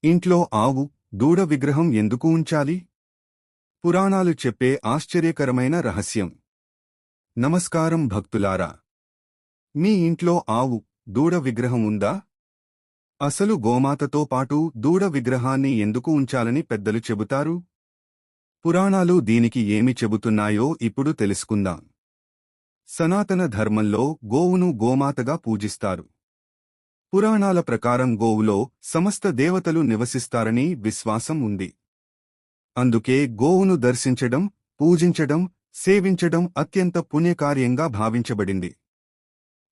ఇంట్లో ఆవు, దూడ విగ్రహం ఎందుకు ఉంచాలి? పురాణాలు చెప్పే ఆశ్చర్యకరమైన రహస్యం. నమస్కారం భక్తులారా. మీ ఇంట్లో ఆవు, దూడ విగ్రహం ఉందా? అసలు గోమాతతో పాటు దూడ విగ్రహాన్ని ఎందుకు ఉంచాలని పెద్దలు చెబుతారు? పురాణాలు దీనికి ఏమి చెబుతున్నాయో ఇప్పుడు తెలుసుకుందాం. సనాతన ధర్మంలో గోవును గోమాతగా పూజిస్తారు. పురాణాల ప్రకారం గోవులో సమస్త దేవతలు నివసిస్తారని విశ్వాసం ఉంది. అందుకే గోవును దర్శించడం, పూజించడం, సేవించడం అత్యంత పుణ్యకార్యంగా భావించబడింది.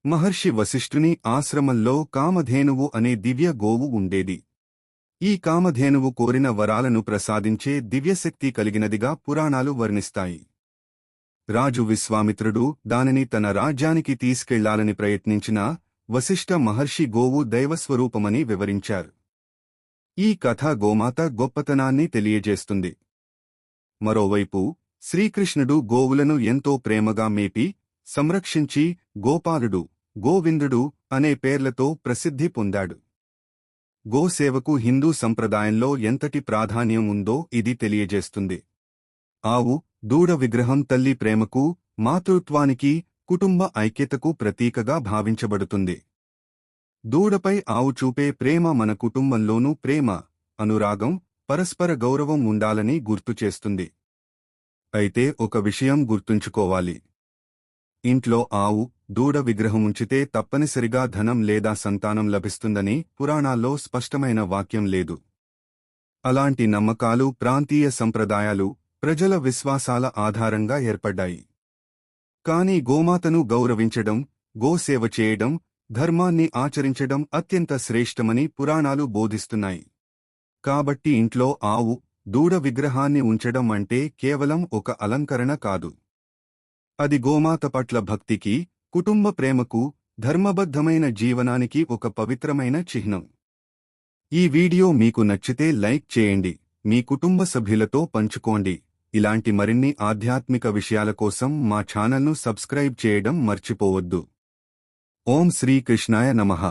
మహర్షి వశిష్ఠుని ఆశ్రమంలో కామధేనువు అనే దివ్య గోవు ఉండేది. ఈ కామధేనువు కోరిన వరాలను ప్రసాదించే దివ్యశక్తి కలిగినదిగా పురాణాలు వర్ణిస్తాయి. రాజు విశ్వామిత్రుడు దానిని తన రాజ్యానికి తీసుకెళ్లాలని ప్రయత్నించినా వశిష్ఠ మహర్షి గోవు దైవస్వరూపమని వివరించారు. ఈ కథ గోమాత గొప్పతనాన్ని తెలియజేస్తుంది. మరోవైపు శ్రీకృష్ణుడు గోవులను ఎంతో ప్రేమగా మేపి, సంరక్షించి గోపాలుడు, గోవిందుడు అనే పేర్లతో ప్రసిద్ధి పొందాడు. గోసేవకు హిందూ సంప్రదాయంలో ఎంతటి ప్రాధాన్యం ఉందో ఇది తెలియజేస్తుంది. ఆవు, దూడ విగ్రహం తల్లి ప్రేమకు, మాతృత్వానికి, కుటుంబ ఐక్యతకు ప్రతీకగా భావించబడుతుంది. దూడపై ఆవు చూపే ప్రేమ మన కుటుంబంలోనూ ప్రేమ, అనురాగం, పరస్పర గౌరవం ఉండాలని గుర్తుచేస్తుంది. అయితే ఒక విషయం గుర్తుంచుకోవాలి. ఇంట్లో ఆవు, దూడ విగ్రహం ఉంచితే తప్పనిసరిగా ధనం లేదా సంతానం లభిస్తుందని పురాణాల్లో స్పష్టమైన వాక్యం లేదు. అలాంటి నమ్మకాలు ప్రాంతీయ సంప్రదాయాలు, ప్రజల విశ్వాసాల ఆధారంగా ఏర్పడ్డాయి. కానీ గోమాతను గౌరవించడం, గోసేవ చేయడం, ధర్మాన్ని ఆచరించడం అత్యంత శ్రేష్టమని పురాణాలు బోధిస్తున్నాయి. కాబట్టి ఇంట్లో ఆవు, దూడ విగ్రహాన్ని ఉంచడం అంటే కేవలం ఒక అలంకరణ కాదు. అది గోమాత పట్ల భక్తికి, కుటుంబ ప్రేమకు, ధర్మబద్ధమైన జీవనానికి ఒక పవిత్రమైన చిహ్నం. ఈ వీడియో మీకు నచ్చితే లైక్ చేయండి, మీ కుటుంబ సభ్యులతో పంచుకోండి. ఇలాంటి మరిన్ని ఆధ్యాత్మిక విషయాల కోసం మా ఛానల్ను సబ్స్క్రైబ్ చేయడం మర్చిపోవద్దు. ఓం శ్రీకృష్ణాయ నమః.